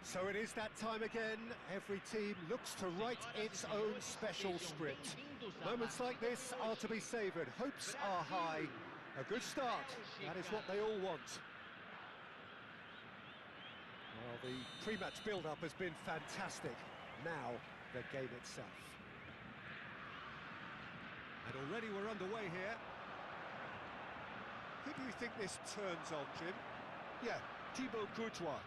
So it is that time again. Every team looks to write its own special script. Moments like this are to be savoured. Hopes are high. A good start. That is what they all want. Well, the pre-match build-up has been fantastic. Now, the game itself. And already we're underway here. Who do you think this turns on, Jim? Yeah, Thibaut Courtois.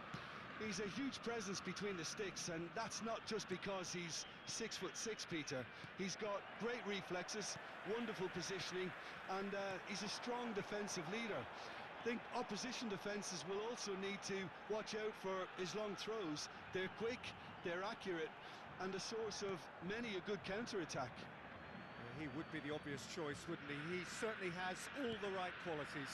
He's a huge presence between the sticks, and that's not just because he's 6'6", Peter. He's got great reflexes, wonderful positioning, and he's a strong defensive leader. I think opposition defences will also need to watch out for his long throws. They're quick, they're accurate, and a source of many a good counter-attack. He would be the obvious choice, wouldn't he? He certainly has all the right qualities.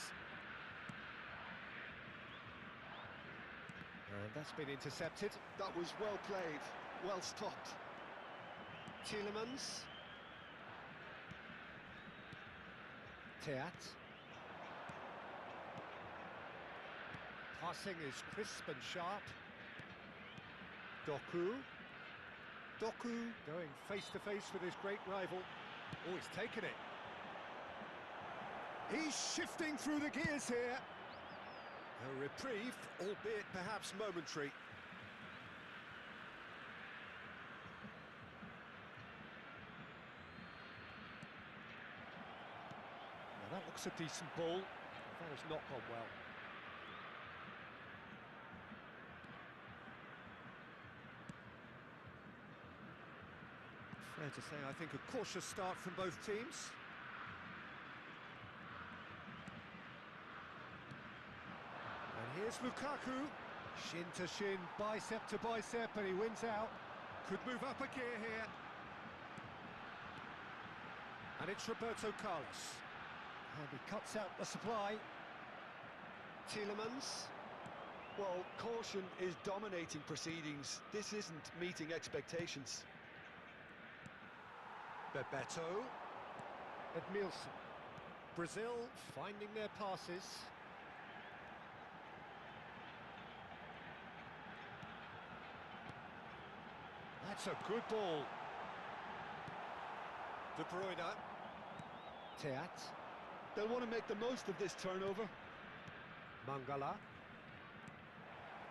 And that's been intercepted. That was well played, well stopped. Tielemans. Teat. Passing is crisp and sharp. Doku. Doku going face-to-face with his great rival. Oh, he's taken it. He's shifting through the gears here. A reprieve, albeit perhaps momentary. Now that looks a decent ball. That has not gone well. Fair to say, I think a cautious start from both teams. And here's Lukaku, shin to shin, bicep to bicep, and he wins out. Could move up a gear here. And it's Roberto Carlos. And he cuts out the supply. Tielemans. Well, caution is dominating proceedings. This isn't meeting expectations. Bebeto. Edmilson. Brazil finding their passes. That's a good ball. De Bruyne. Teat. They'll want to make the most of this turnover. Mangala.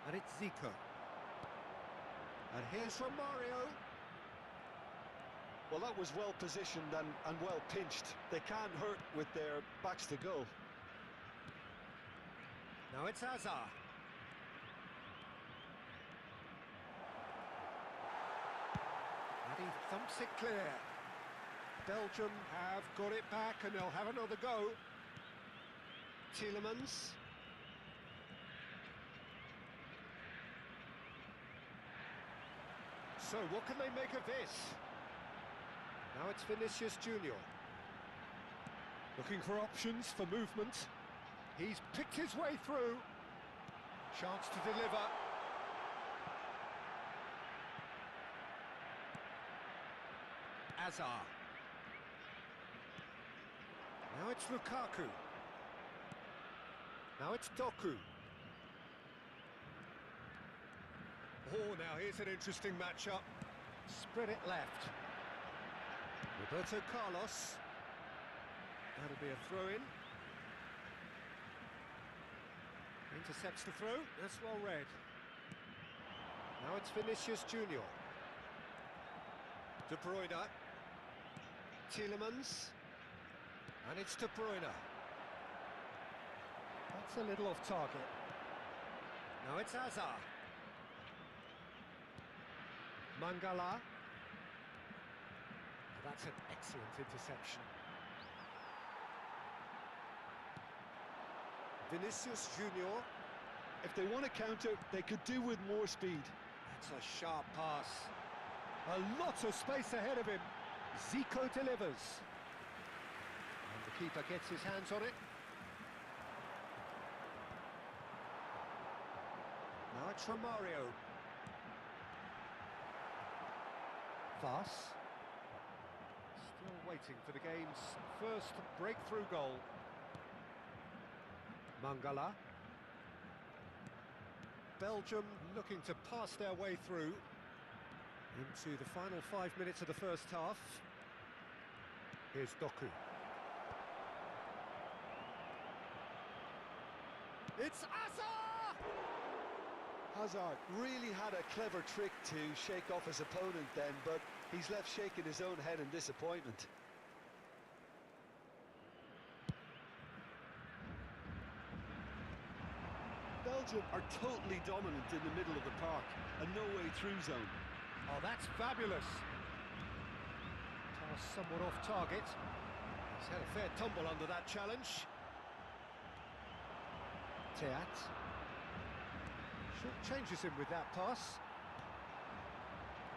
And it's Zico. And here's from Mario. Well, that was well positioned and well pinched. They can't hurt with their backs to goal. Now it's Hazard. And he thumps it clear. Belgium have got it back and they'll have another go. Tielemans. So what can they make of this? Now it's Vinicius Junior. Looking for options for movement. He's picked his way through. Chance to deliver. Hazard. Now it's Lukaku. Now it's Doku. Oh, now here's an interesting matchup. Spread it left. Roberto Carlos. That'll be a throw-in. Intercepts the throw. That's well read. Now it's Vinicius Junior. De Bruyne. Tielemans. And it's De Bruyne. That's a little off target. Now it's Hazard. Mangala. That's an excellent interception. Vinicius Junior. If they want to counter, they could do with more speed. That's a sharp pass. A lot of space ahead of him. Zico delivers. And the keeper gets his hands on it. Now it's Romario. Vas. Still waiting for the game's first breakthrough goal. Mangala. Belgium looking to pass their way through into the final 5 minutes of the first half. Here's Doku. It's Hazard really had a clever trick to shake off his opponent then, but he's left shaking his own head in disappointment. Belgium are totally dominant in the middle of the park, a no-way through zone. Oh, that's fabulous. Pass somewhat off target. He's had a fair tumble under that challenge. Teat. Short changes him with that pass.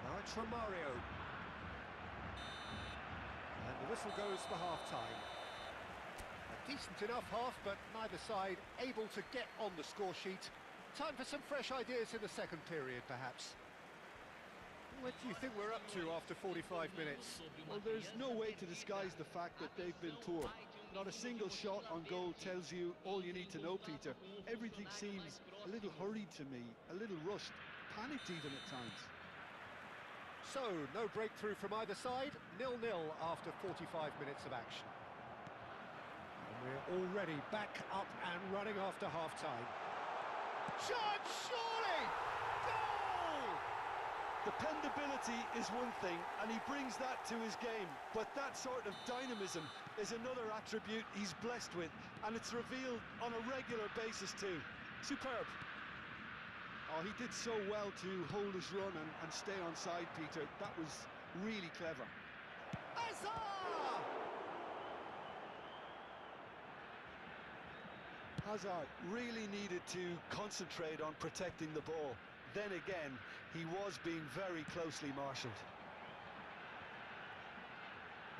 Now it's Romario. And the whistle goes for half-time. A decent enough half, but neither side able to get on the score sheet. Time for some fresh ideas in the second period, perhaps. What do you think we're up to after 45 minutes? Well, there's no way to disguise the fact that they've been poor. Not a single shot on goal tells you all you need to know, Peter. Everything seems a little hurried to me, a little rushed, panicked even at times. So, no breakthrough from either side, 0-0 after 45 minutes of action. And we're already back up and running after half-time. Shot, surely! Goal! Dependability is one thing, and he brings that to his game, but that sort of dynamism is another attribute he's blessed with, and it's revealed on a regular basis too. Superb. Oh, he did so well to hold his run and stay on side, Peter. That was really clever. Hazard really needed to concentrate on protecting the ball. Then again, he was being very closely marshalled.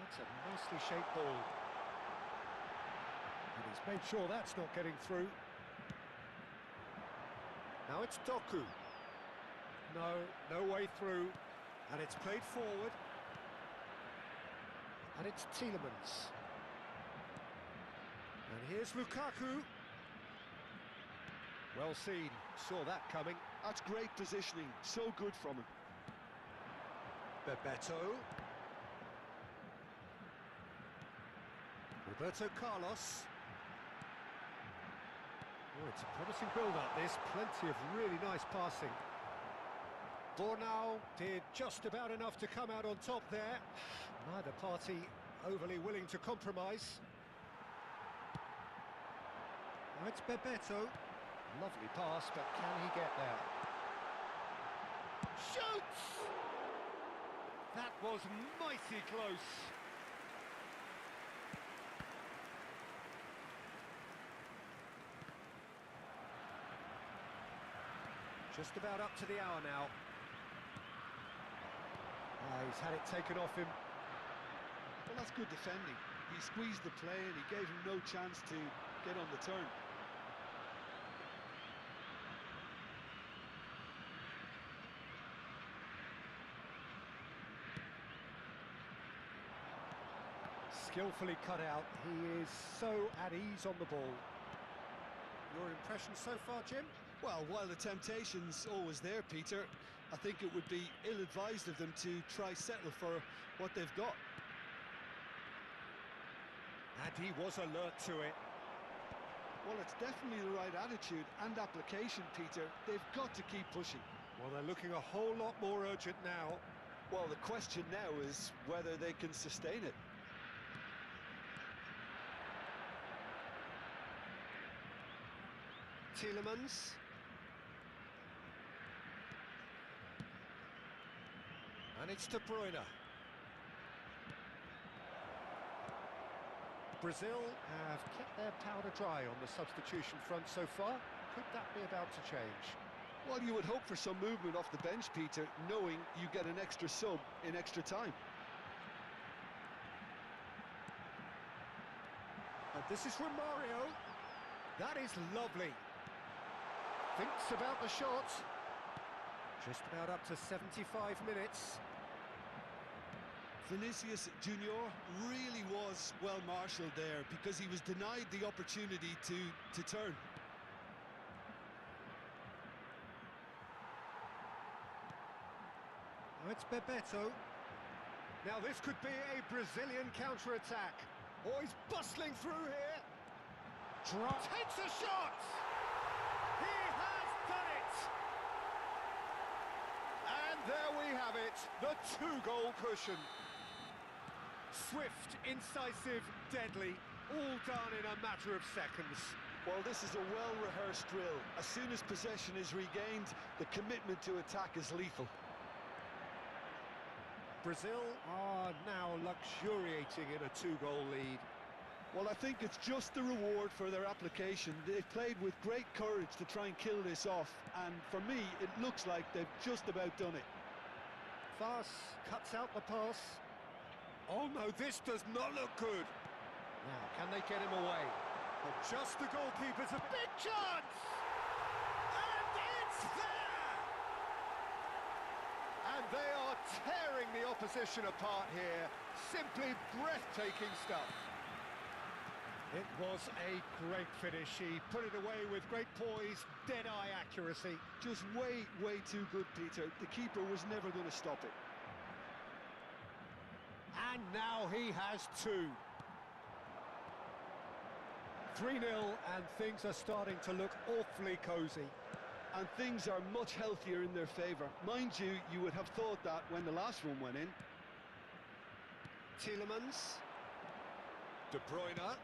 That's a nicely shaped ball. And he's made sure that's not getting through. Now it's Doku. No way through. And it's played forward. And it's Tielemans. And here's Lukaku. Well seen, saw that coming. That's great positioning, so good from him. Bebeto. Roberto Carlos. Oh, it's a promising build-up, this. Plenty of really nice passing. Bora did just about enough to come out on top there. Neither party overly willing to compromise. Now it's Bebeto. Lovely pass, but can he get there? Shoots! That was mighty close. Just about up to the hour now. He's had it taken off him. Well, that's good defending. He squeezed the play and he gave him no chance to get on the turn. Skillfully cut out. He is so at ease on the ball. Your impression so far, Jim? Well, while the temptation's always there, Peter, I think it would be ill-advised of them to try settle for what they've got. And he was alert to it. Well, it's definitely the right attitude and application, Peter. They've got to keep pushing. Well, they're looking a whole lot more urgent now. Well, the question now is whether they can sustain it. Tielemans. And it's De Bruyne. Brazil have kept their powder dry on the substitution front so far. Could that be about to change? Well, you would hope for some movement off the bench, Peter, knowing you get an extra sub in extra time. And this is Romario. That is lovely. Thinks about the shot. Just about up to 75 minutes. Vinicius Junior really was well marshalled there because he was denied the opportunity to turn. It's Bebeto. Now this could be a Brazilian counter-attack. Oh, he's bustling through here. Takes a shot! He has done it! And there we have it, the 2-goal cushion. Swift, incisive, deadly, all done in a matter of seconds. Well, this is a well-rehearsed drill. As soon as possession is regained, the commitment to attack is lethal. Brazil are now luxuriating in a 2-goal lead. Well, I think it's just the reward for their application. They've played with great courage to try and kill this off, and for me, it looks like they've just about done it. Fas cuts out the pass. Oh no, this does not look good. Now, can they get him away? But just the goalkeeper's a big chance! And it's there! And they are tearing the opposition apart here. Simply breathtaking stuff. It was a great finish. He put it away with great poise, dead-eye accuracy. Just way too good, Peter. The keeper was never going to stop it. And now he has 2. 3-0, and things are starting to look awfully cosy. And things are much healthier in their favour. Mind you, you would have thought that when the last one went in. Tielemans. De Bruyne.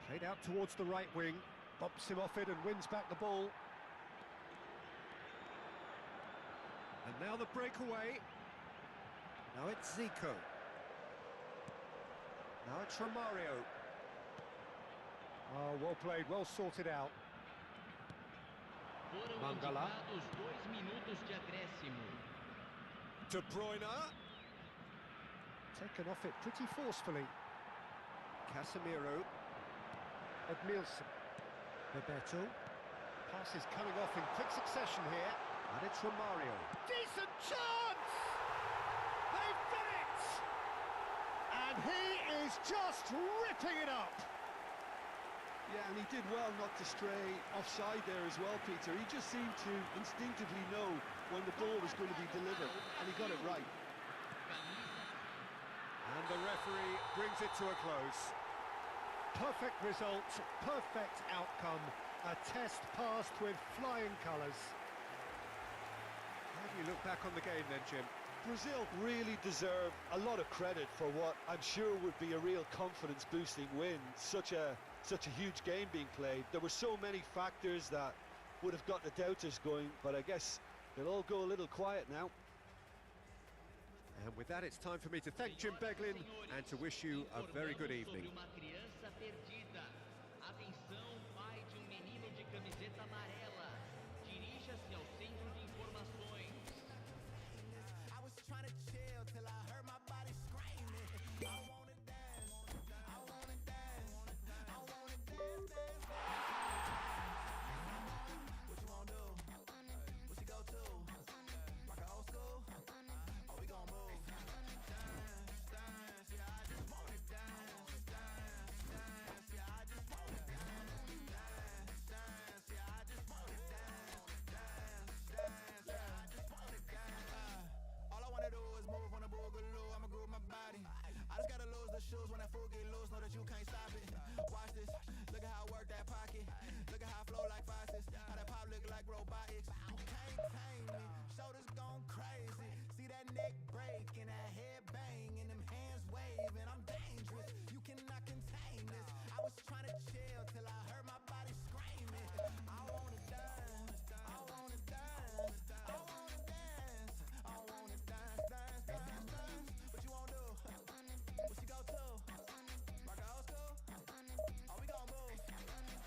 Played out towards the right wing. Bumps him off it and wins back the ball. And now the breakaway. Now it's Zico. Now it's Romario. Oh, well played, well sorted out. Mangala. De Bruyne. Taken off it pretty forcefully. Casemiro. Edmilson. Bebeto. Pass is coming off in quick succession here. And it's Romario. Decent chance! They've done it! And he is just ripping it up! Yeah, and he did well not to stray offside there as well, Peter. He just seemed to instinctively know when the ball was going to be delivered, and he got it right. And the referee brings it to a close. Perfect result, perfect outcome. A test passed with flying colours. How do you look back on the game then, Jim? Brazil really deserve a lot of credit for what I'm sure would be a real confidence-boosting win. Such a huge game being played. There were so many factors that would have got the doubters going, but I guess they'll all go a little quiet now. And with that, it's time for me to thank Jim Beglin and to wish you a very good evening. Shoes when that fool get loose, know that you can't stop it. Watch this, look at how I work that pocket. Look at how I flow like faucets. How that pop look like robotics. You can't tame me, shoulders gone crazy. See that neck break and that head bang and them hands waving. I'm dangerous, you cannot contain this. I was trying to chill till I heard my body screaming. I wanna dance, I wanna dance, I wanna dance, I wanna dance, dance, dance, dance. What you wanna do? What you go to? Rock a old school? Oh, we gon' move. Dance,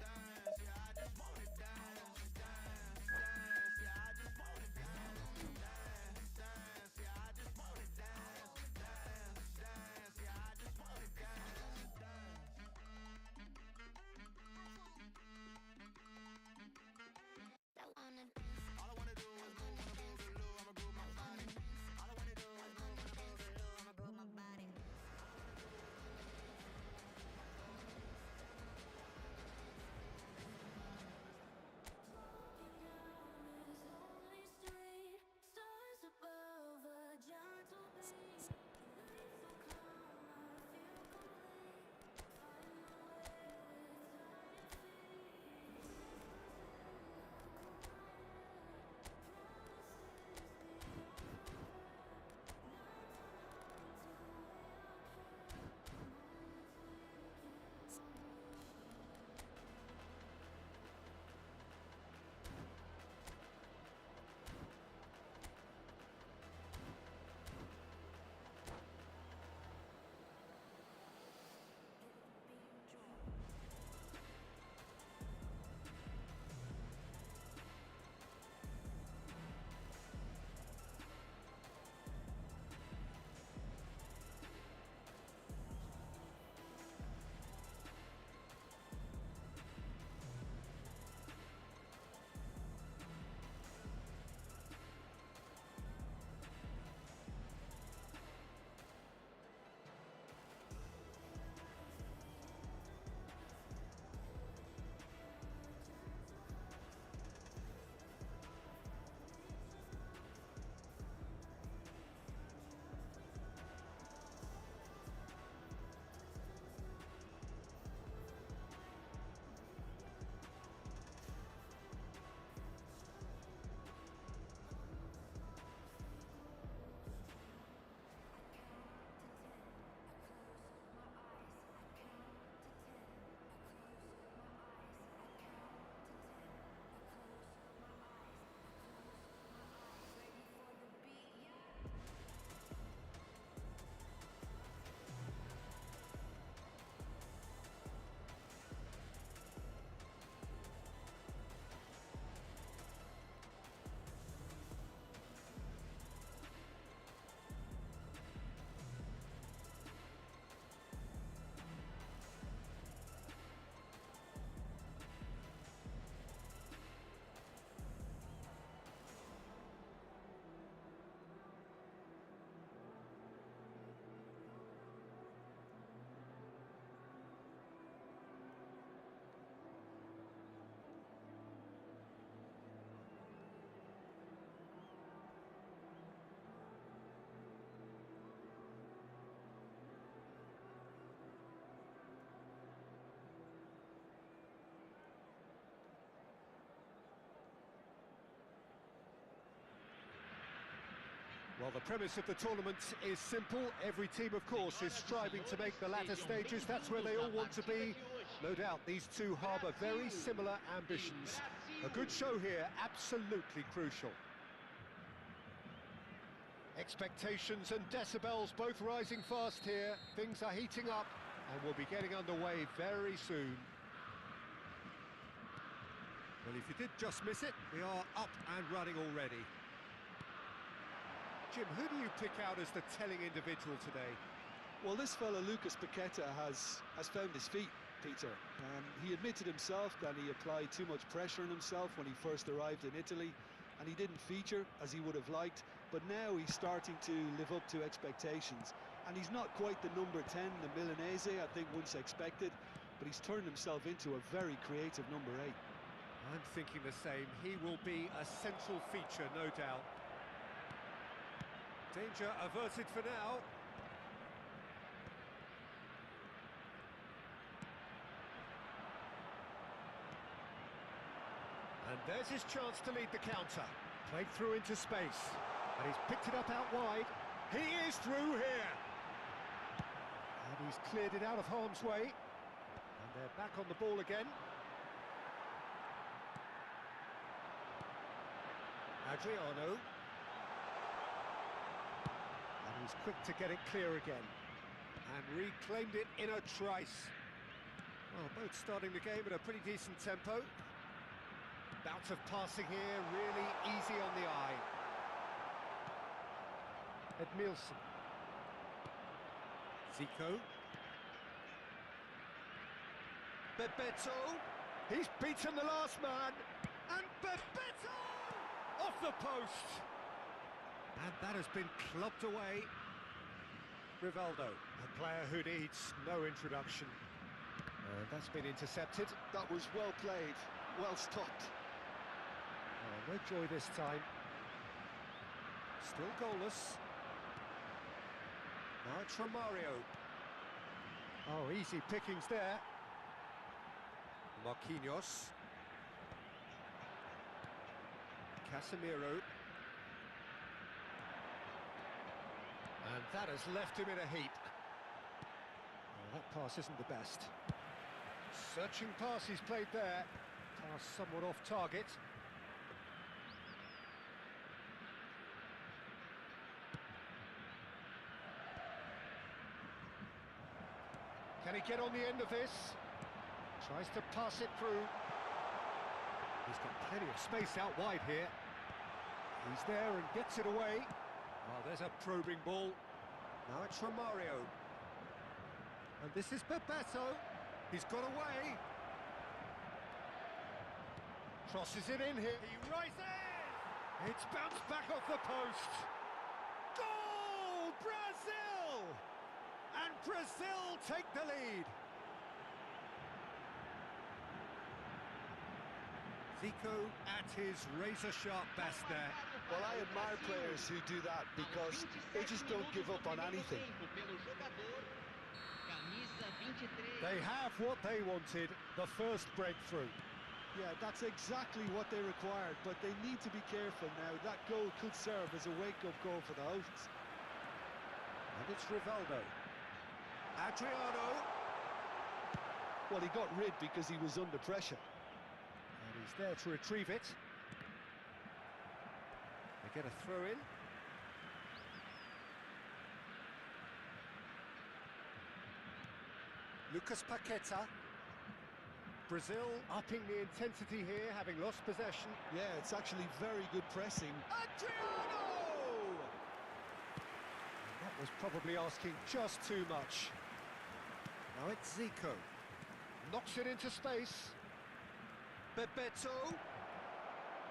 dance, yeah, I just wanna dance, dance, dance, yeah, I just wanna dance, dance, dance, yeah, I just wanna dance, dance, dance, yeah, I just wanna dance, dance. Well, the premise of the tournament is simple. Every team, of course, is striving to make the latter stages. That's where they all want to be. No doubt these two harbour very similar ambitions. A good show here, absolutely crucial. Expectations and decibels both rising fast here. Things are heating up and we'll be getting underway very soon. Well, if you did just miss it, we are up and running already. Jim, who do you pick out as the telling individual today? Well, this fella, Lucas Paqueta, has found his feet, Peter. He admitted himself that he applied too much pressure on himself when he first arrived in Italy, and he didn't feature as he would have liked, but now he's starting to live up to expectations. And he's not quite the number 10, the Milanese, I think once expected, but he's turned himself into a very creative number 8. I'm thinking the same. He will be a central feature, no doubt. Danger averted for now. And there's his chance to lead the counter. Played through into space. And he's picked it up out wide. He is through here. And he's cleared it out of harm's way. And they're back on the ball again. Adriano. And he's quick to get it clear again. And reclaimed it in a trice. Well, both starting the game at a pretty decent tempo. Bout of passing here, really easy on the eye. Edmilson. Zico. Bebeto. He's beaten the last man. And Bebeto! Off the post. And that has been clubbed away. Rivaldo, a player who needs no introduction. That's been intercepted. That was well played, well stopped. Oh, no joy this time. Still goalless. Now it's Romario. Oh, easy pickings there. Marquinhos. Casemiro. And that has left him in a heap. Oh, that pass isn't the best. Searching pass he's played there. Pass somewhat off target. Can he get on the end of this? Tries to pass it through. He's got plenty of space out wide here. He's there and gets it away. Oh, there's a probing ball. Now it's Romario. And this is Bebeto. He's got away. Crosses it in here. He rises! It's bounced back off the post. Goal! Brazil! And Brazil take the lead. Zico at his razor-sharp best there. Well, I admire players who do that because they just don't give up on anything. They have what they wanted, the first breakthrough. Yeah, that's exactly what they required, but they need to be careful now. That goal could serve as a wake-up goal for the hosts. And it's Rivaldo. Adriano. Well, he got rid because he was under pressure. And he's there to retrieve it. They get a throw in. Lucas Paqueta. Brazil upping the intensity here, having lost possession. Yeah, it's actually very good pressing. Adriano! And that was probably asking just too much. Now it's Zico. Knocks it into space. Bebeto.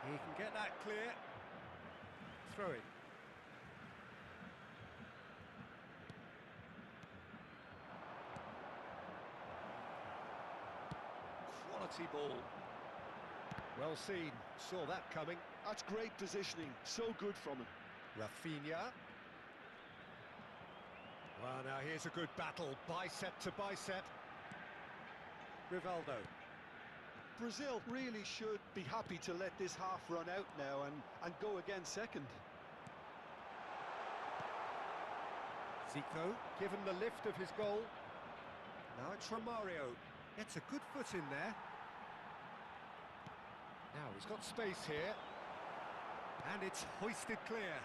He can get that clear. Throw it. Quality ball. Well seen. Saw that coming. That's great positioning. So good from him. Rafinha. Well, now here's a good battle. Bicep to bicep. Rivaldo. Brazil really should be happy to let this half run out now and go again second. Zico, given the lift of his goal. Now it's Romario. Gets a good foot in there. Now he's got space here. And it's hoisted clear.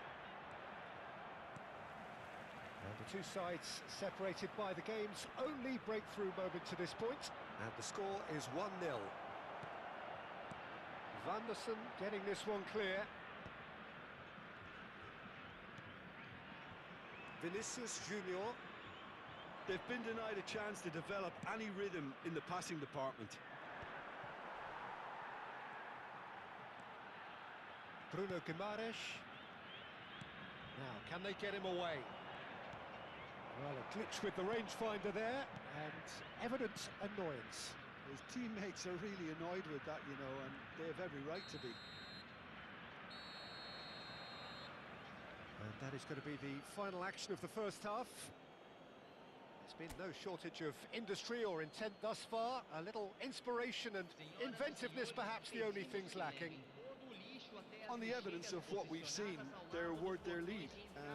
And the two sides separated by the game's only breakthrough moment to this point. And the score is 1-0. Vanderson getting this one clear. Vinicius Junior. They've been denied a chance to develop any rhythm in the passing department. Bruno Guimaraes. Now, can they get him away? Well, a glitch with the rangefinder there, and evident annoyance. His teammates are really annoyed with that, you know, and they have every right to be. And that is going to be the final action of the first half. There's been no shortage of industry or intent thus far. A little inspiration and inventiveness, perhaps the only things lacking. On the evidence of what we've seen, they're worth their lead.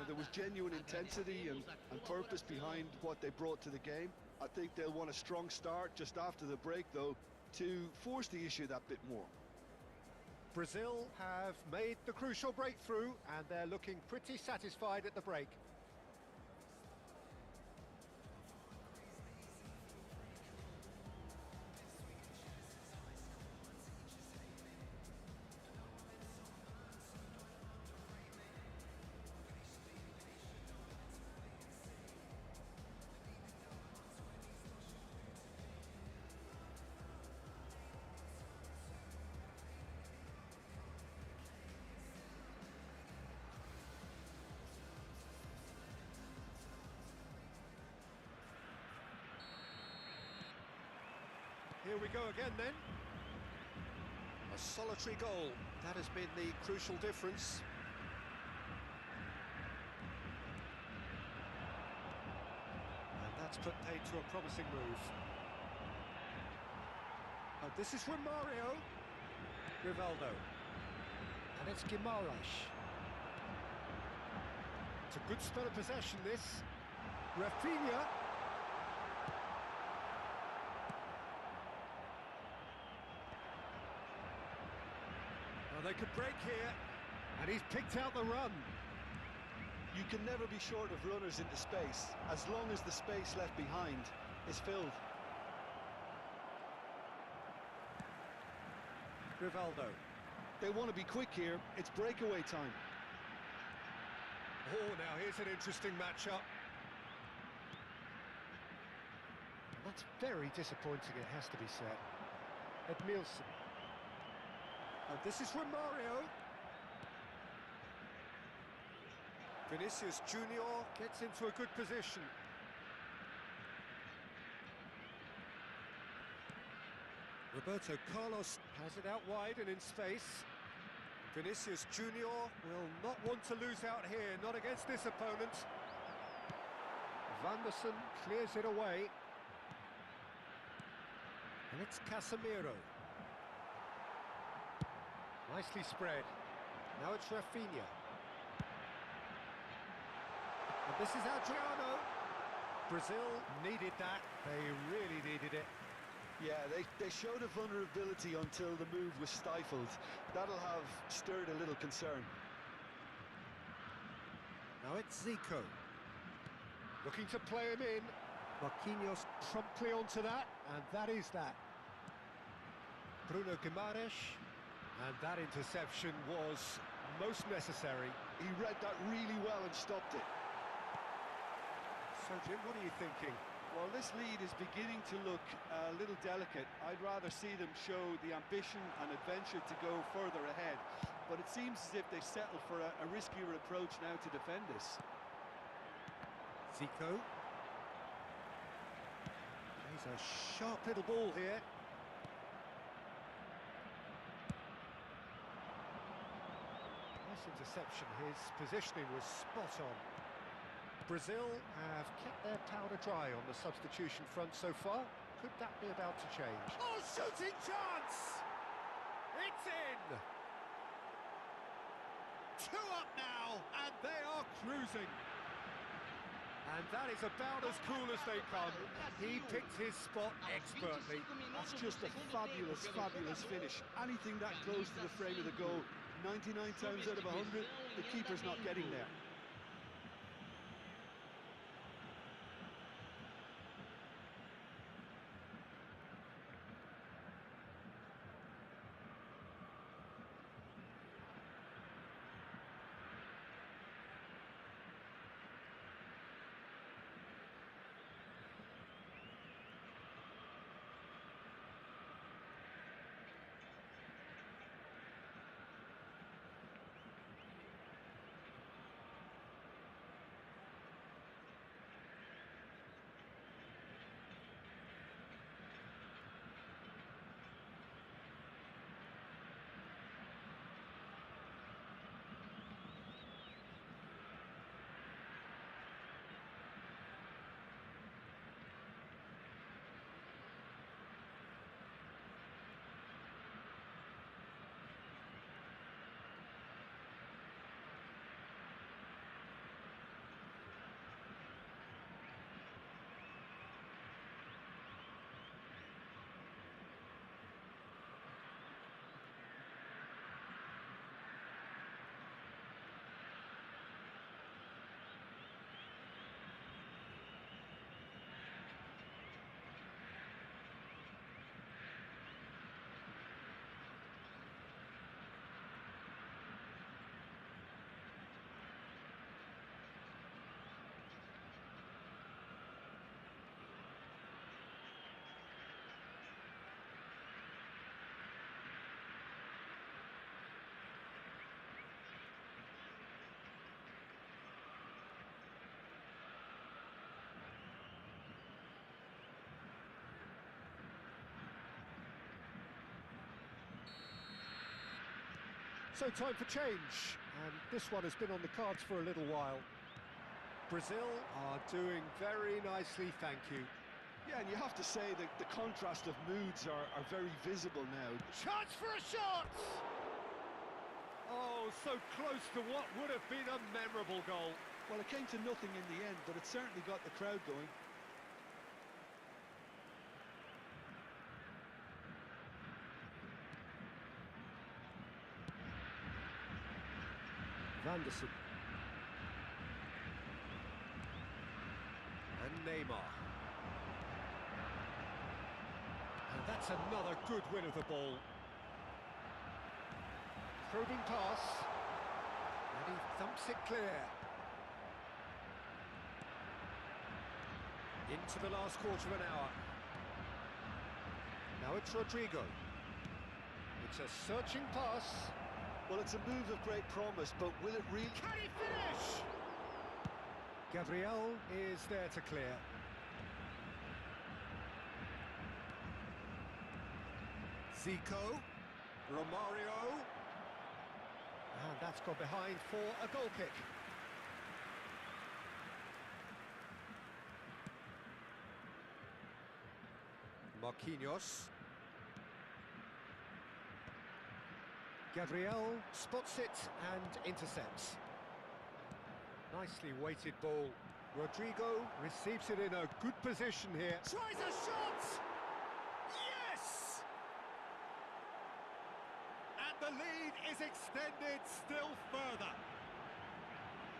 There was genuine intensity and purpose behind what they brought to the game. I think they'll want a strong start just after the break, though, to force the issue that bit more. Brazil have made the crucial breakthrough, and they're looking pretty satisfied at the break. Here we go again then. A solitary goal. That has been the crucial difference. And that's put paid to a promising move. And this is Romario. Rivaldo. And it's Guimaraes. It's a good spell of possession, this. Rafinha. They could break here, and he's picked out the run. You can never be short of runners into space, as long as the space left behind is filled. Rivaldo. They want to be quick here, it's breakaway time. Oh, now here's an interesting matchup. That's very disappointing, it has to be said. Edmilson. And this is Romario. Vinicius Junior gets into a good position. Roberto Carlos has it out wide and in space. Vinicius Junior will not want to lose out here, not against this opponent. Vanderson clears it away. And it's Casemiro. Nicely spread. Now it's Rafinha. And this is Adriano. Brazil needed that. They really needed it. Yeah, they showed a vulnerability until the move was stifled. That'll have stirred a little concern. Now it's Zico. Looking to play him in. Marquinhos promptly onto that, and that is that. Bruno Guimaraes. And that interception was most necessary. He read that really well and stopped it. So, Jim, what are you thinking? Well, this lead is beginning to look a little delicate. I'd rather see them show the ambition and adventure to go further ahead. But it seems as if they settle for a riskier approach now to defend this. Zico. He's a sharp little ball here. Interception, his positioning was spot on. Brazil have kept their powder dry on the substitution front so far. Could that be about to change? Oh, shooting chance! It's in! 2 up now, and they are cruising. And that is about as cool as they come. He picked his spot expertly. That's just a fabulous, fabulous finish. Anything that close to the frame of the goal, 99 times out of 100, the keeper's not getting there. So time for change, and this one has been on the cards for a little while. Brazil are doing very nicely, thank you. Yeah, and you have to say that the contrast of moods are very visible now. Chance for a shot! Oh, so close to what would have been a memorable goal. Well, it came to nothing in the end, but it certainly got the crowd going. Vanderson. And Neymar. And that's another good win of the ball. Probing pass. And he thumps it clear. Into the last quarter of an hour. Now it's Rodrigo. It's a searching pass. Well, it's a move of great promise, but will it really... Can he finish? Gabriel is there to clear. Zico, Romario, and that's gone behind for a goal kick. Marquinhos. Gabriel spots it and intercepts. Nicely weighted ball. Rodrigo receives it in a good position here. Tries a shot! Yes! And the lead is extended still further.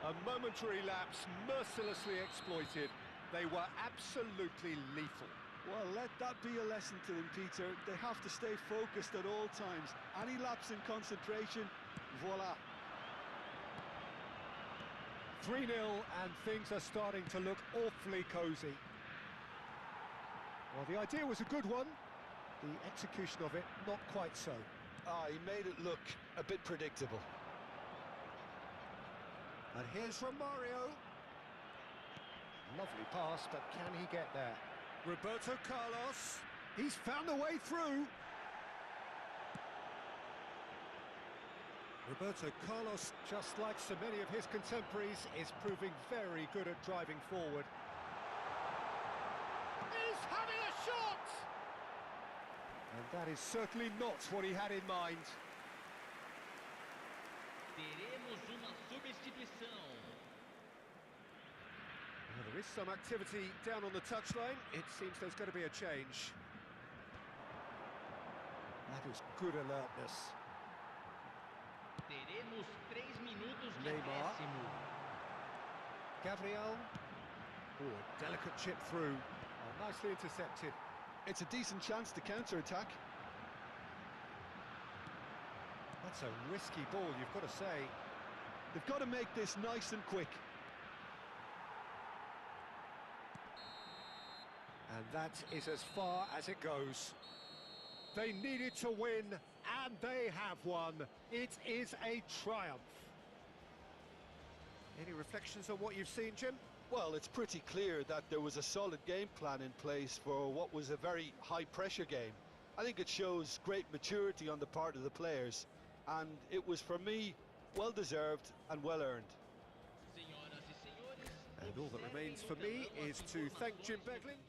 A momentary lapse mercilessly exploited. They were absolutely lethal. Well, let that be a lesson to them, Peter. They have to stay focused at all times. Any lapse in concentration, voila. 3-0 and things are starting to look awfully cosy. Well, the idea was a good one. The execution of it, not quite so. He made it look a bit predictable. And here's Romario. Lovely pass, but can he get there? Roberto Carlos, he's found a way through. Roberto Carlos, just like so many of his contemporaries, is proving very good at driving forward. He's having a shot! And that is certainly not what he had in mind. Teremos uma substituição. Well, there is some activity down on the touchline. It seems there's going to be a change. That is good alertness. Teremos 3 minutos de Neymar. acréscimo. Gabriel. Oh, delicate chip through. Oh, nicely intercepted. It's a decent chance to counter-attack. That's a risky ball, you've got to say. They've got to make this nice and quick. And that is as far as it goes. They needed to win, and they have won. It is a triumph. Any reflections on what you've seen, Jim? Well, it's pretty clear that there was a solid game plan in place for what was a very high-pressure game. I think it shows great maturity on the part of the players, and it was, for me, well-deserved and well-earned. Senhoras e senhores, And all that remains for me is to thank Jim Begling.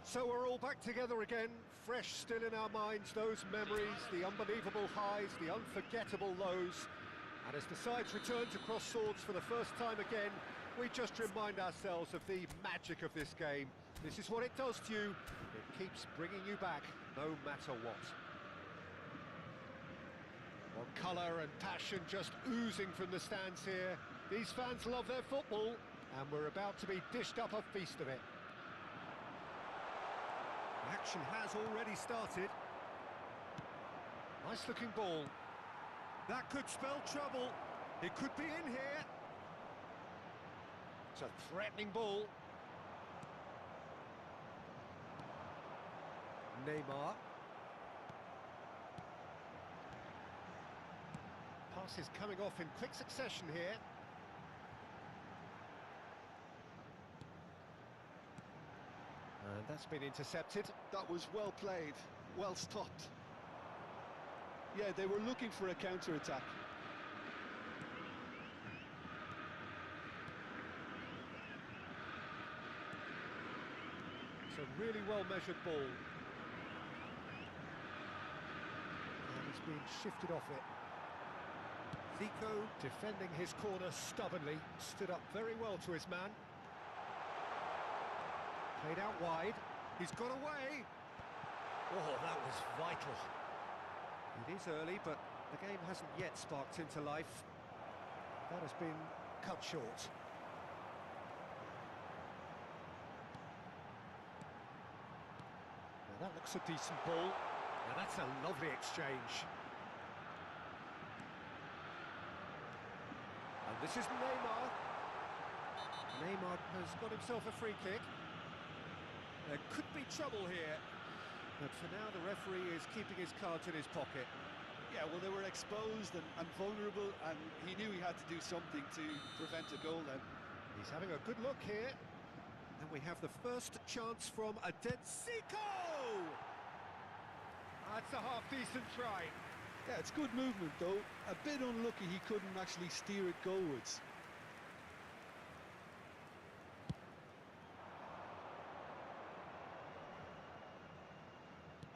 So we're all back together again, fresh still in our minds, those memories, the unbelievable highs, the unforgettable lows. And as the sides return to cross swords for the first time again, we just remind ourselves of the magic of this game. This is what it does to you. It keeps bringing you back, no matter what. Well, colour and passion just oozing from the stands here. These fans love their football, and we're about to be dished up a feast of it. The action has already started. Nice looking ball. That could spell trouble. It could be in here. It's a threatening ball. Neymar. Pass is coming off in quick succession here. And that's been intercepted. That was well played, well stopped. Yeah, they were looking for a counter-attack. It's a really well-measured ball. And he's been shifted off it. Zico, defending his corner stubbornly, stood up very well to his man. Played out wide. He's got away. Oh, that was vital. It is early, but the game hasn't yet sparked into life. That has been cut short. Now that looks a decent ball. Now that's a lovely exchange. And this is Neymar. Neymar has got himself a free kick. There could be trouble here, but for now the referee is keeping his cards in his pocket. Yeah, well, they were exposed and vulnerable, and he knew he had to do something to prevent a goal then. He's having a good look here. And we have the first chance from Zico! That's a half-decent try. Yeah, it's good movement, though. A bit unlucky he couldn't actually steer it goalwards.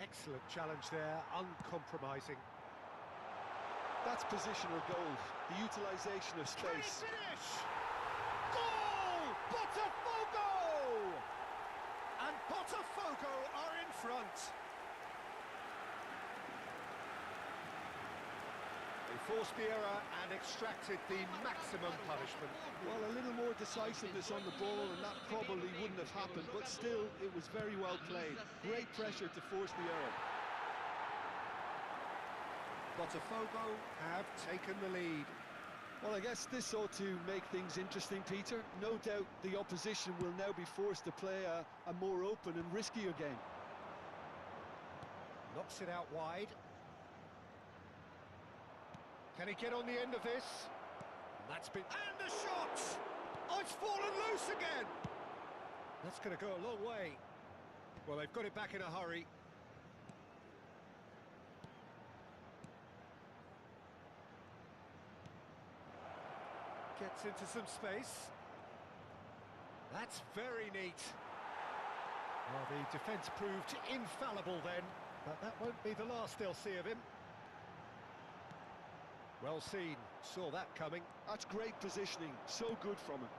Excellent challenge there, uncompromising. That's positional goal, the utilisation of Can he space. finish? Goal! Botafogo! And Botafogo are in front. They forced the error and extracted the maximum punishment. Well, a little more decisiveness on the ball and that probably wouldn't have happened, but still, it was very well played. Great pressure to force the error. Botafogo have taken the lead. Well, I guess this ought to make things interesting, Peter. No doubt the opposition will now be forced to play a more open and riskier game. Knocks it out wide. Can he get on the end of this? That's been... And the shot! Oh, it's fallen loose again! That's going to go a long way. Well, they've got it back in a hurry. Gets into some space. That's very neat. Well, the defence proved infallible then, but that won't be the last they'll see of him. Well seen, saw that coming. That's great positioning, so good from him.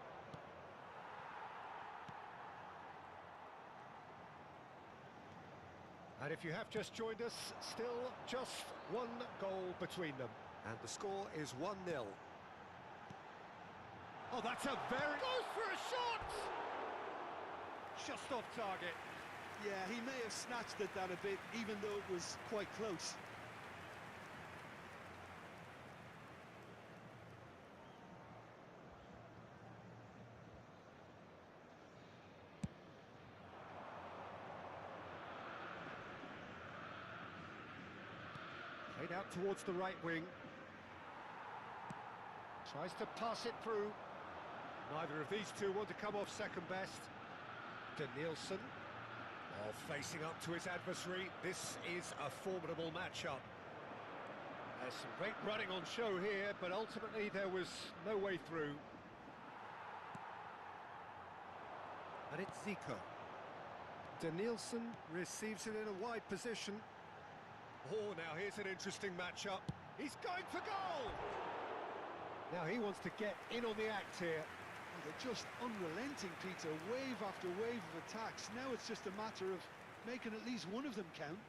And if you have just joined us, still just one goal between them. And the score is 1-0. Oh, that's a very... Goes for a shot! Just off target. Yeah, he may have snatched at that a bit, even though it was quite close. Played out towards the right wing. Tries to pass it through. Neither of these two want to come off second best. Danielson, facing up to his adversary. This is a formidable matchup. There's some great running on show here, but ultimately there was no way through. And it's Zico. Danielson receives it in a wide position. Oh, now here's an interesting matchup. He's going for goal! Now he wants to get in on the act here. Oh, they're just unrelenting, Peter. Wave after wave of attacks. Now it's just a matter of making at least one of them count.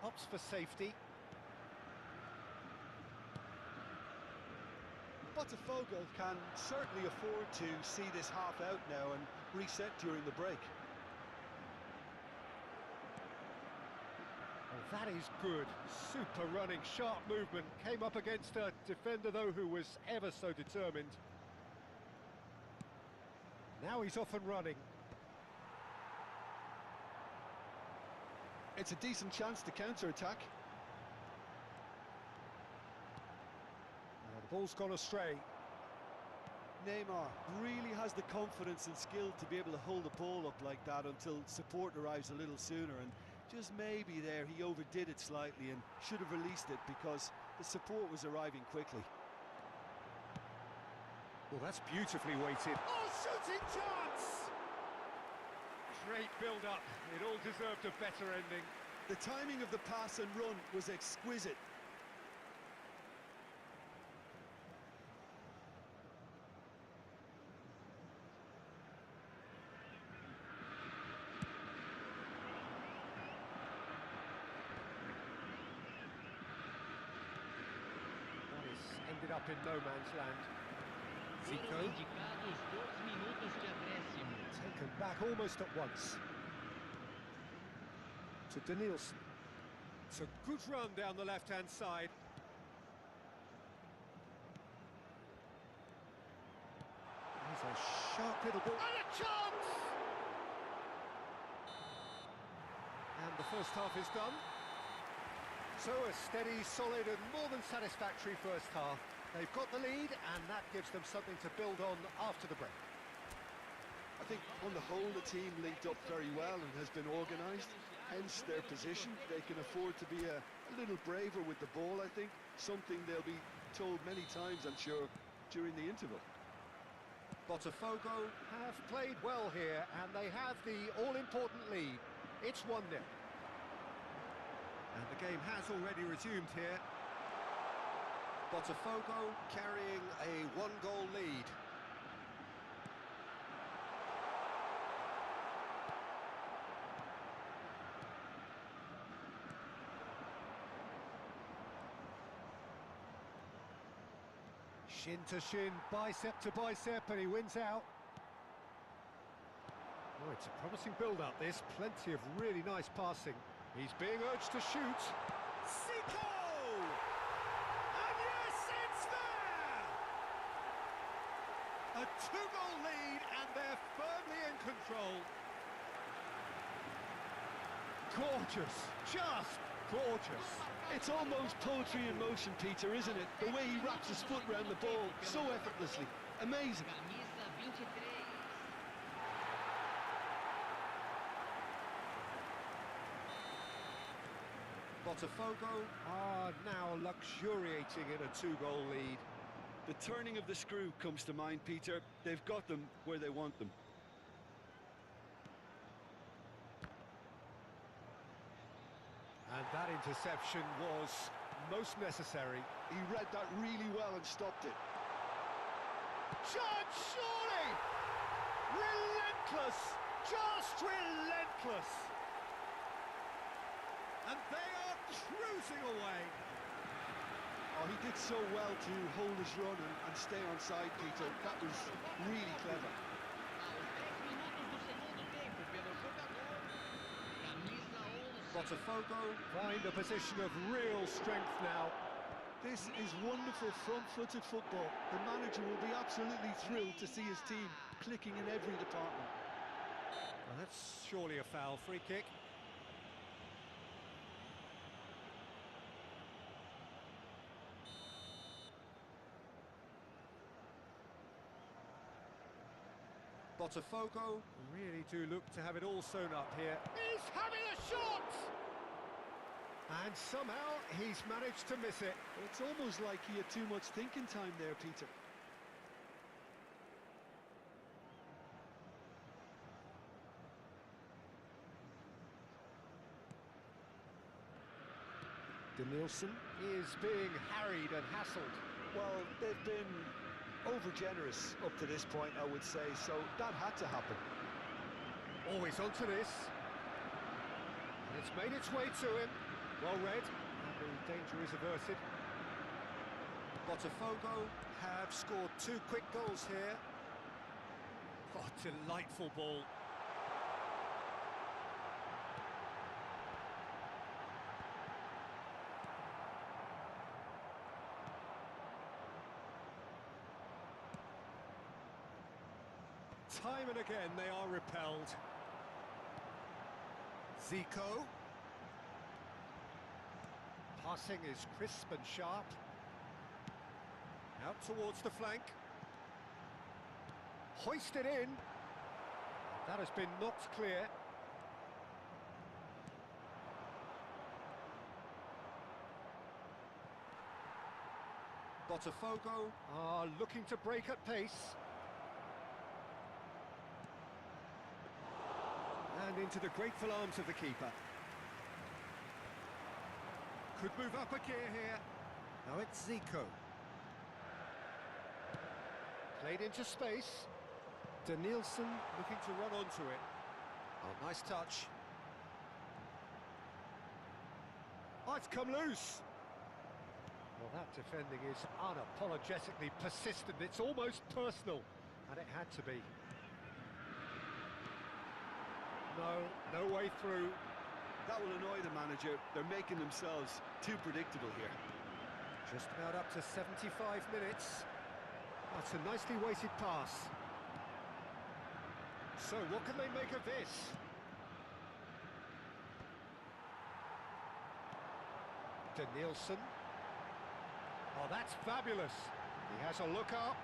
Opts for safety. Botafogo can certainly afford to see this half out now and reset during the break. Oh, that is good. Super running, sharp movement. Came up against a defender, though, who was ever so determined. Now he's off and running. It's a decent chance to counter-attack. The ball's gone astray. Neymar really has the confidence and skill to be able to hold the ball up like that until support arrives a little sooner, and just maybe there he overdid it slightly and should have released it because the support was arriving quickly. Well, that's beautifully weighted. Oh, shooting chance! Great build-up. It all deserved a better ending. The timing of the pass and run was exquisite. Ended up in no man's land. Zico Indicados 2 minutos de acréscimo. taken back almost at once. To Danielson. It's a good run down the left-hand side. There's a sharp little ball. And a chance! And the first half is done. So a steady, solid and more than satisfactory first half. They've got the lead and that gives them something to build on after the break. I think on the whole the team linked up very well and has been organised. hence their position. They can afford to be a little braver with the ball, I think. Something they'll be told many times, I'm sure, during the interval. Botafogo have played well here, and they have the all-important lead. It's 1-0. And the game has already resumed here. Botafogo carrying a 1-goal lead. Shin to shin, bicep to bicep, and he wins out. Oh, it's a promising build-up, this. Plenty of really nice passing. He's being urged to shoot. Zico! And yes, it's there! A 2-goal lead, and they're firmly in control. Gorgeous, just gorgeous. It's almost poetry in motion, Peter, isn't it? The way he wraps his foot around the ball so effortlessly. Amazing. Camisa 23. Botafogo are now luxuriating in a 2-goal lead. The turning of the screw comes to mind, Peter. They've got them where they want them. And that interception was most necessary. He read that really well and stopped it. Judge, surely! Relentless! Just relentless! And they are cruising away. Oh, he did so well to hold his run and stay on side, Peter. That was really clever. Botafogo find a position of real strength now. This is wonderful front-footed football. The manager will be absolutely thrilled to see his team clicking in every department. Well, that's surely a foul. Free kick. Botafogo really do look to have it all sewn up here. He's having a shot! And somehow he's managed to miss it. It's almost like he had too much thinking time there, Peter. Danielson is being harried and hassled. Well, they've been over-generous up to this point, I would say, so that had to happen. Always onto this. And it's made its way to him. Well read, and the danger is averted. Botafogo have scored 2 quick goals here. Oh, delightful ball. Time and again they are repelled. Zico. Passing is crisp and sharp. Out towards the flank. Hoisted in. That has been knocked clear. Botafogo are looking to break at pace. And into the grateful arms of the keeper. Could move up a gear here. Now it's Zico. Played into space. Danielson looking to run onto it. Oh, nice touch. Oh, it's come loose. Well, that defending is unapologetically persistent. It's almost personal. And it had to be. No way through. That will annoy the manager. They're making themselves too predictable here. Just about up to 75 minutes. That's a nicely weighted pass. So what can they make of this? Danielson. Oh, that's fabulous. He has a look up.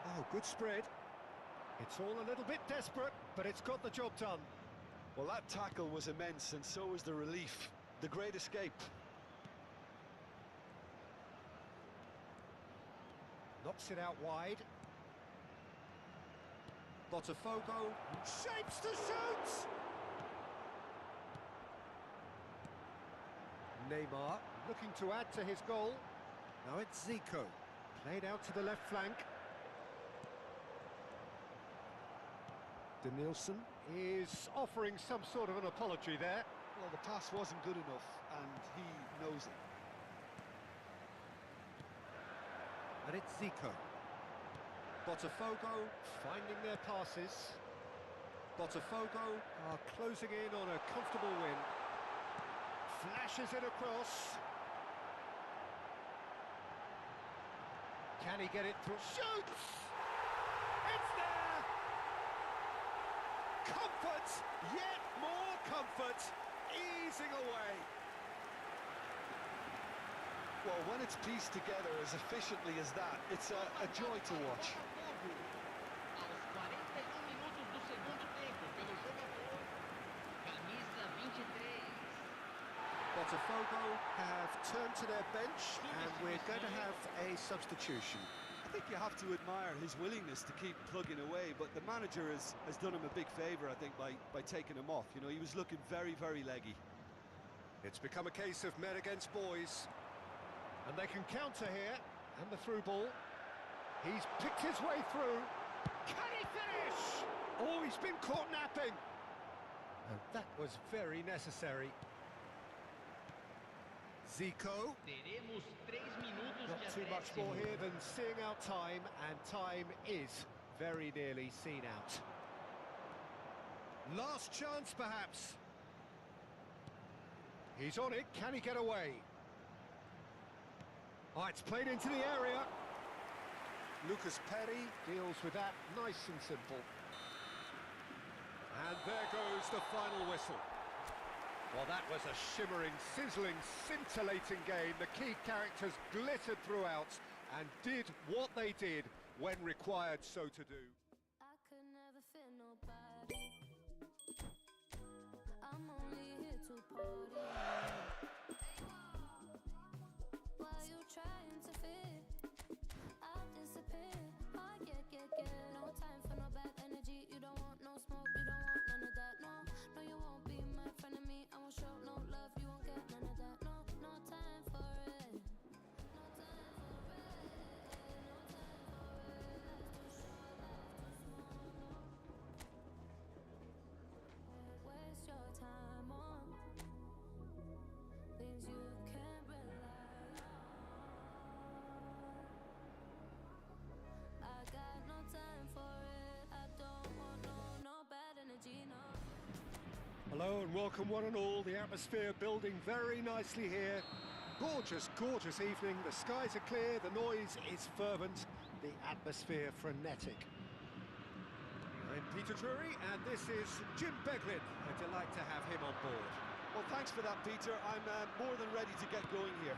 Oh, good spread. It's all a little bit desperate, but it's got the job done. Well, that tackle was immense, and so was the relief. The great escape. Knocks it out wide. Botafogo shapes to shoot! Neymar looking to add to his goal. Now it's Zico. Played out to the left flank. Denilson is offering some sort of an apology there. Well, the pass wasn't good enough, and he knows it. And it's Zico. Botafogo finding their passes. Botafogo are closing in on a comfortable win. Flashes it across. Can he get it through? Shoots! It's there! Comfort! Yet more comfort! Easing away. Well, when it's pieced together as efficiently as that, it's a joy to watch. Aos 41 minutos do segundo tempo, pelo jogador, camisa 23. Botafogo have turned to their bench, and we're going to have a substitution. I think you have to admire his willingness to keep plugging away, but the manager has done him a big favour, I think, by taking him off. You know, he was looking very, very leggy. It's become a case of men against boys. And they can counter here, and the through ball. He's picked his way through. Can he finish? Oh, he's been caught napping. And that was very necessary. Zico. Teremos 3 minutos Not de too much acréscimo. more here than seeing out time, and time is very nearly seen out. Last chance, perhaps. He's on it. Can he get away? Oh, it's played into the area. Lucas Perry deals with that nice and simple. And there goes the final whistle. Well, that was a shimmering, sizzling, scintillating game. The key characters glittered throughout and did what they did when required so to do. I could never fit nobody. I'm only here to party. While you trying to fit, I'll disappear. Oh, yeah. No time for no bad energy. You don't want no smoke, you don't want none of that. No, you won't be my friend of me. I won't show no love, you won't get none of that. No time for it. No time for it. No time for it. Life's too short, life too small. Waste your time on things you can't rely on. I got no time for it. I don't want no bad energy, no. Hello and welcome one and all. The atmosphere building very nicely here. Gorgeous, gorgeous evening. The skies are clear, the noise is fervent, the atmosphere frenetic. I'm Peter Drury and this is Jim Beglin. A delight to have him on board. Well, thanks for that, Peter. I'm more than ready to get going here.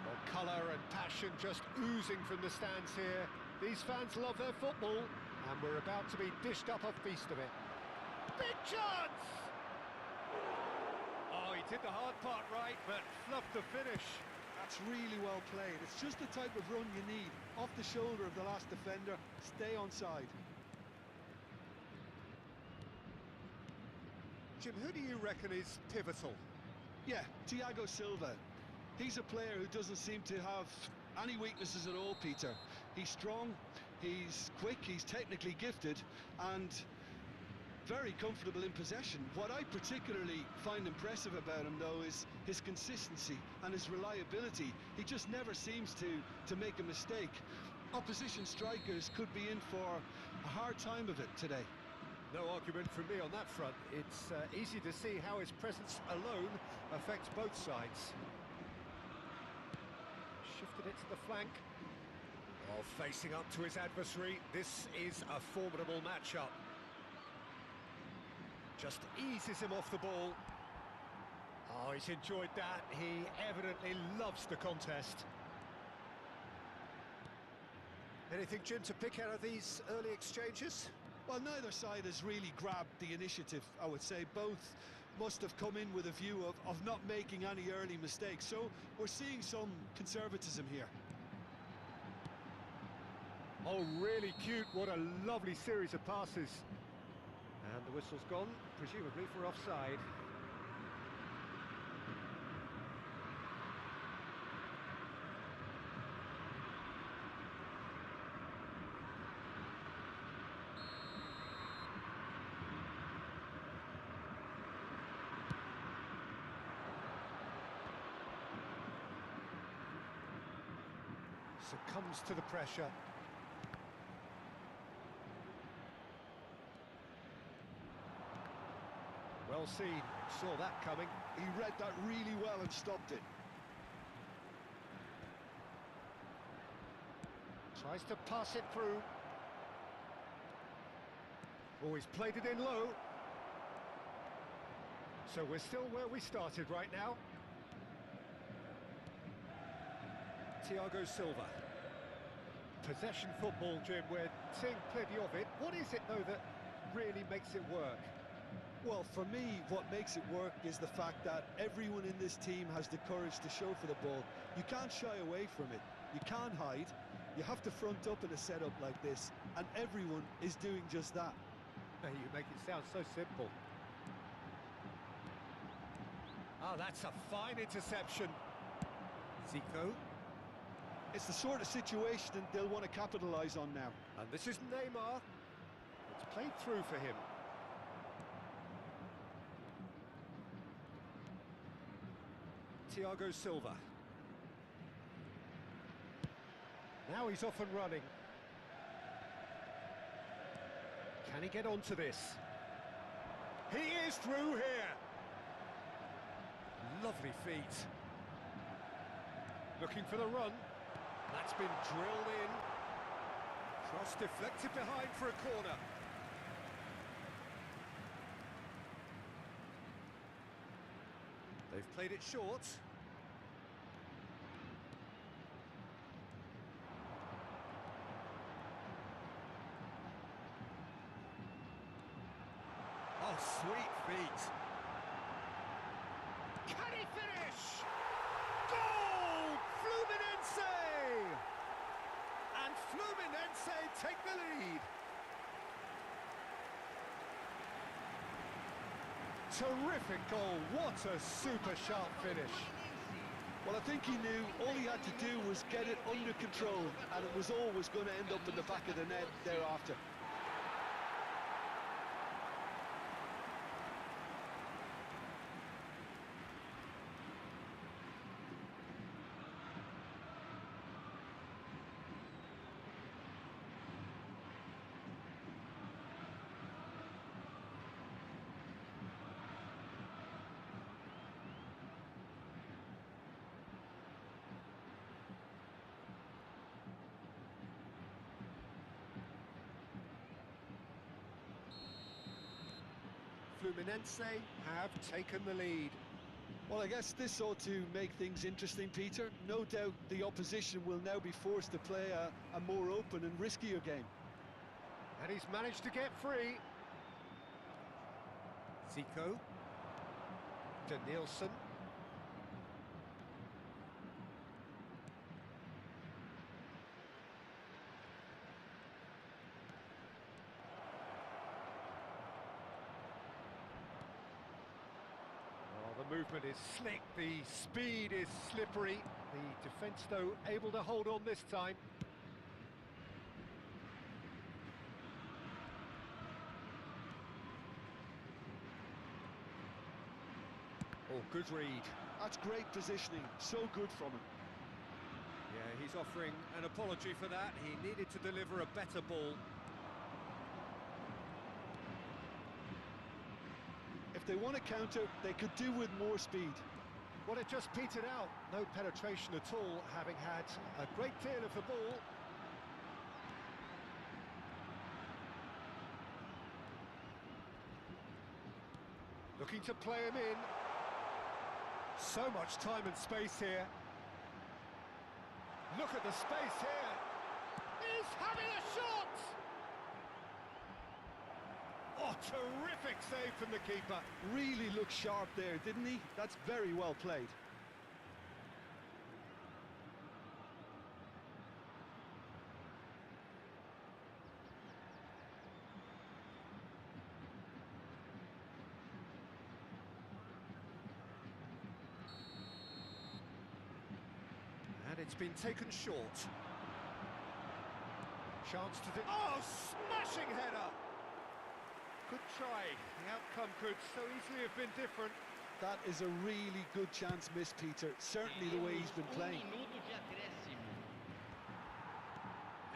Well, colour and passion just oozing from the stands here. These fans love their football and we're about to be dished up a feast of it. Big chance! Oh, he did the hard part right, but fluffed the finish. That's really well played. It's just the type of run you need. Off the shoulder of the last defender, stay onside. Jim, who do you reckon is pivotal? Yeah, Thiago Silva. He's a player who doesn't seem to have any weaknesses at all, Peter. He's strong, he's quick, he's technically gifted, and very comfortable in possession. What I particularly find impressive about him, though, is his consistency and his reliability. He just never seems to make a mistake. Opposition strikers could be in for a hard time of it today. No argument from me on that front. It's easy to see how his presence alone affects both sides. Shifted it to the flank. While facing up to his adversary, this is a formidable matchup. Just eases him off the ball. Oh, he's enjoyed that. He evidently loves the contest. Anything, Jim, to pick out of these early exchanges? Well, neither side has really grabbed the initiative, I would say. Both must have come in with a view of not making any early mistakes. So we're seeing some conservatism here. Oh, really cute. What a lovely series of passes. And the whistle's gone, presumably for offside. Succumbs to the pressure. Well seen, saw that coming. He read that really well and stopped it. Tries to pass it through. Oh, he's played it in low. So we're still where we started right now. Thiago Silva. Possession football, Jim, we're seeing plenty of it. What is it, though, that really makes it work? Well, for me, what makes it work is the fact that everyone in this team has the courage to show for the ball. You can't shy away from it. You can't hide. You have to front up in a setup like this, and everyone is doing just that. Hey, you make it sound so simple. Oh, that's a fine interception. Zico. It's the sort of situation they'll want to capitalise on now. And this is Neymar. It's played through for him. Thiago Silva. Now he's off and running. Can he get onto this? He is through here. Lovely feet. Looking for the run. That's been drilled in. Cross deflected behind for a corner. They've played it short. Oh, sweet feet. Can he finish? Goal! Fluminense! And Fluminense take the lead. Terrific goal, what a super sharp finish. Well, I think he knew all he had to do was get it under control, and it was always going to end up in the back of the net thereafter. Fluminense have taken the lead. Well, I guess this ought to make things interesting, Peter. No doubt the opposition will now be forced to play a more open and riskier game. And he's managed to get free. Zico. Danielson. The movement is slick, the speed is slippery. The defence, though, able to hold on this time. Oh, good read. That's great positioning, so good from him. Yeah, he's offering an apology for that. He needed to deliver a better ball. If they want to counter, they could do with more speed. Well, it just petered out. No penetration at all, having had a great deal of the ball. Looking to play him in. So much time and space here. Look at the space here. He's having a shot! Oh, terrific save from the keeper. Really looked sharp there, didn't he? That's very well played. And it's been taken short. Chance to do... Oh, smashing header! Good try. The outcome could so easily have been different. That is a really good chance missed, Peter. Certainly the way he's been playing. Minuto de acréscimo.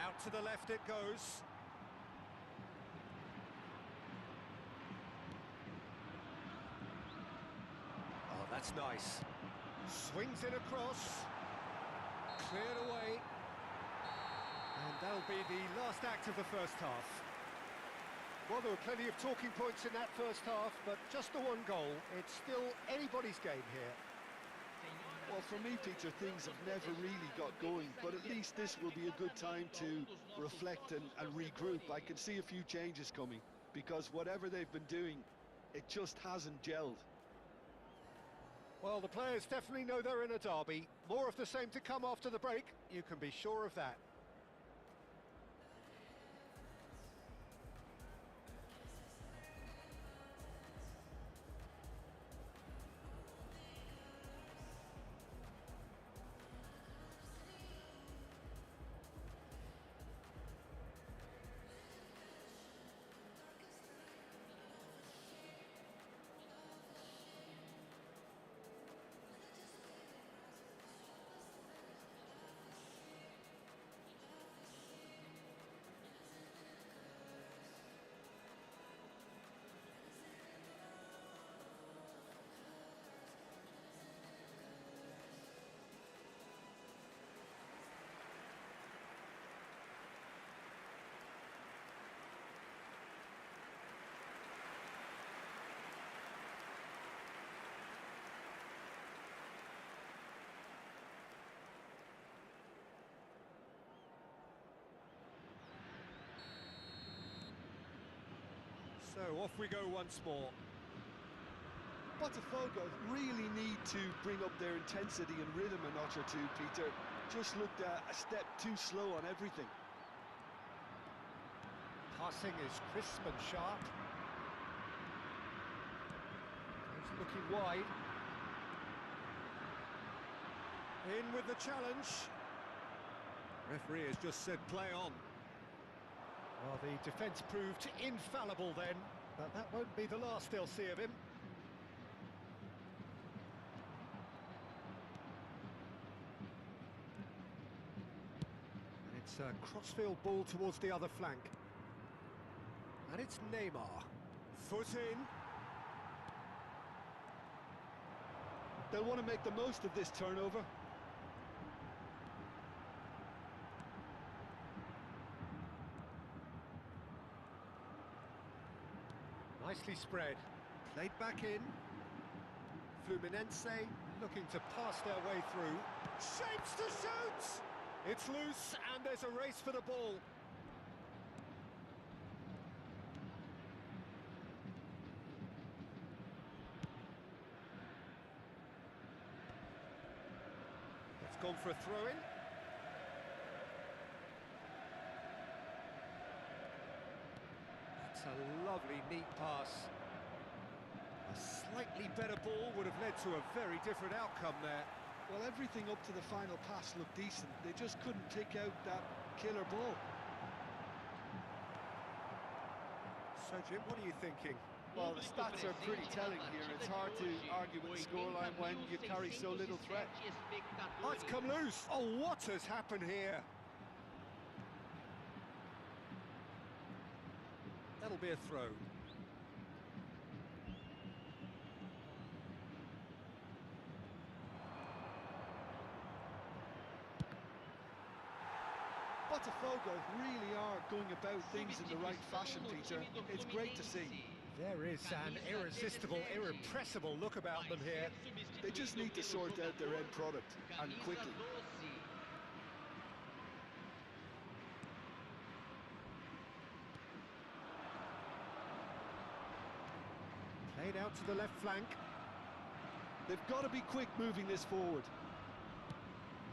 Out to the left it goes. Oh, that's nice. Swings it across. Cleared away. And that'll be the last act of the first half. Well, there were plenty of talking points in that first half, but just the one goal. It's still anybody's game here. Well, for me, Peter, things have never really got going, but at least this will be a good time to reflect and regroup. I can see a few changes coming, because whatever they've been doing, it just hasn't gelled. Well, the players definitely know they're in a derby. More of the same to come after the break, you can be sure of that. So off we go once more. Botafogo really need to bring up their intensity and rhythm a notch or two, Peter. Just looked a step too slow on everything. Passing is crisp and sharp. He's looking wide. In with the challenge. Referee has just said play on. Well, the defence proved infallible then, but that won't be the last they'll see of him. And it's a crossfield ball towards the other flank. And it's Neymar. Foot in. They'll want to make the most of this turnover. Nicely spread. Played back in. Fluminense looking to pass their way through. Shapes to shoot! It's loose and there's a race for the ball. It's gone for a throw-in. That's a lovely, neat pass. A slightly better ball would have led to a very different outcome there. Well, everything up to the final pass looked decent. They just couldn't pick out that killer ball. So, Jim, what are you thinking? Well, the stats are pretty telling here. It's hard to argue with the scoreline when you carry so little threat. Oh, it's come loose. Oh, what has happened here? That'll be a throw. Botafogo really are going about things in the right fashion, Peter. It's great to see. There is an irresistible, irrepressible look about them here. They just need to sort out their end product, and quickly. to the left flank. They've got to be quick moving this forward.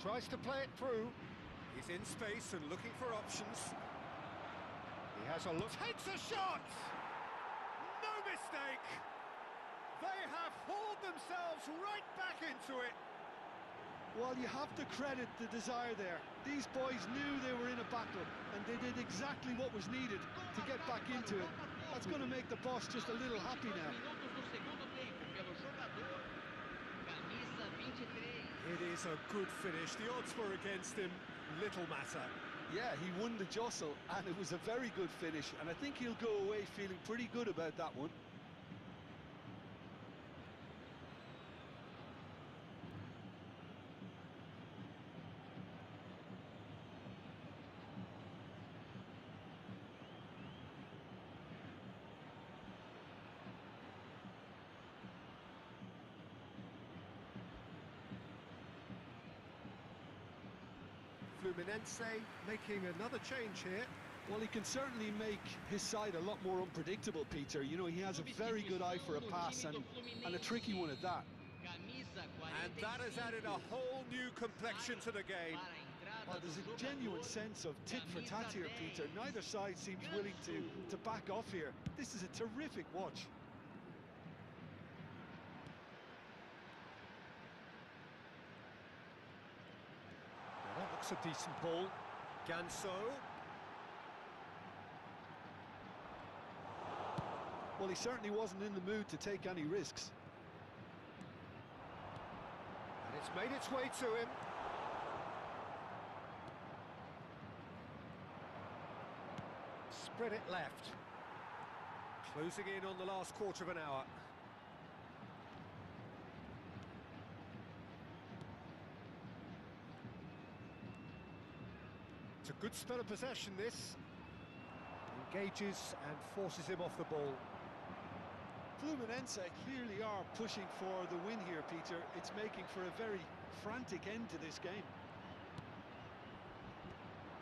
Tries to play it through. He's in space and looking for options. He has a look. Takes a shot! No mistake! They have hauled themselves right back into it. Well, you have to credit the desire there. These boys knew they were in a battle, and they did exactly what was needed to get back into it. That's going to make the boss just a little happy now. It is a good finish. The odds were against him. Little matter. Yeah, he won the jostle, and it was a very good finish, and I think he'll go away feeling pretty good about that one. Fluminense making another change here. Well, he can certainly make his side a lot more unpredictable, Peter. You know, he has a very good eye for a pass and a tricky one at that. And that has added a whole new complexion to the game. Well, there's a genuine sense of tit for tat here, Peter. Neither side seems willing to back off here. This is a terrific watch. That looks a decent ball. Ganso. Well, he certainly wasn't in the mood to take any risks. And it's made its way to him. Spread it left. Closing in on the last quarter of an hour. It's a good spell of possession, this. Engages and forces him off the ball. Fluminense clearly are pushing for the win here, Peter. It's making for a very frantic end to this game.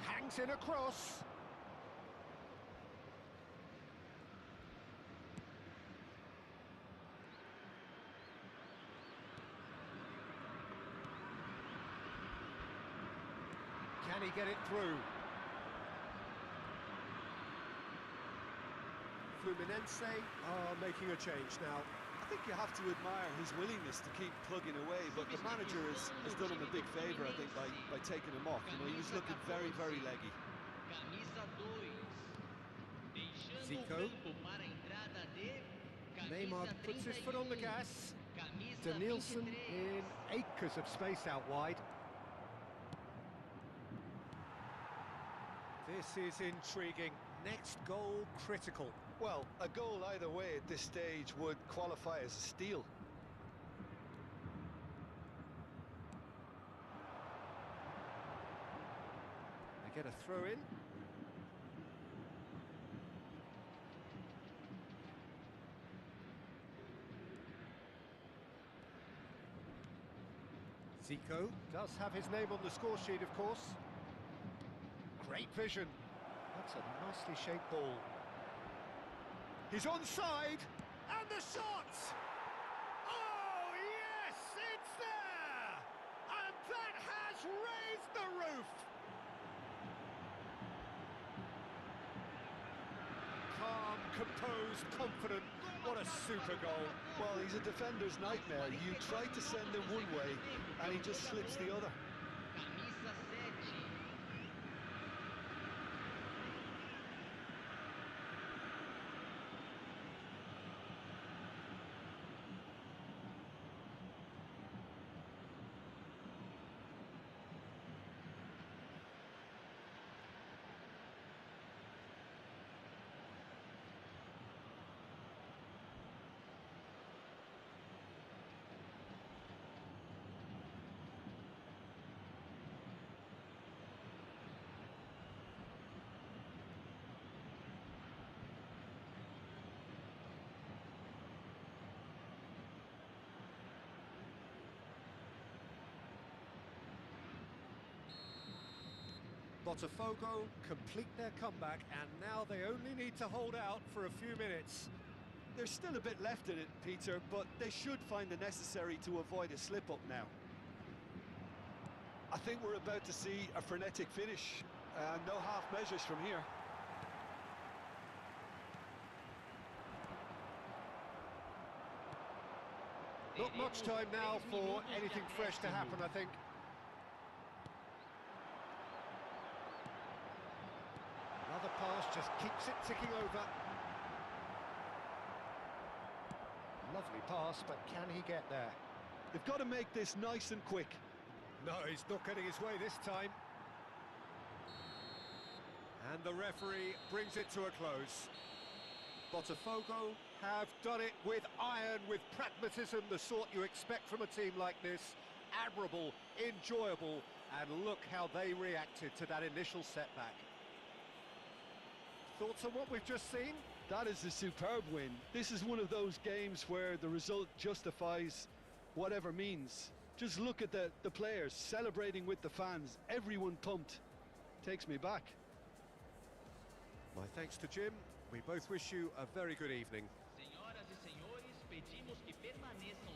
Hangs in a cross. Can he get it through? Fluminense are making a change now. I think you have to admire his willingness to keep plugging away, but the manager has done him a big favour, I think, by taking him off. You know, he was looking very, very leggy. Zico. Neymar puts his foot on the gas. Danielson in acres of space out wide. This is intriguing. Next goal critical. Well, a goal either way at this stage would qualify as a steal. They get a throw in. Zico does have his name on the score sheet, of course. Great vision. That's a nicely shaped ball. He's onside, and the shot! Oh, yes, it's there! And that has raised the roof! Calm, composed, confident. What a super goal. Well, he's a defender's nightmare. You try to send him one way, and he just slips the other. Botafogo complete their comeback, and now they only need to hold out for a few minutes. there's still a bit left in it, Peter, but they should find the necessary to avoid a slip-up now. I think we're about to see a frenetic finish. No half measures from here. Not much time now for anything fresh to happen, I think. Another pass just keeps it ticking over. Lovely pass, but can he get there? They've got to make this nice and quick. No, he's not getting his way this time. And the referee brings it to a close. Botafogo have done it with iron, with pragmatism, the sort you expect from a team like this. Admirable, enjoyable, and look how they reacted to that initial setback. Thoughts on what we've just seen? That is a superb win. This is one of those games where the result justifies whatever means. Just look at the players celebrating with the fans. Everyone pumped. Takes me back. My thanks to Jim. We both wish you a very good evening. Senhoras e senhores, pedimos que permaneçam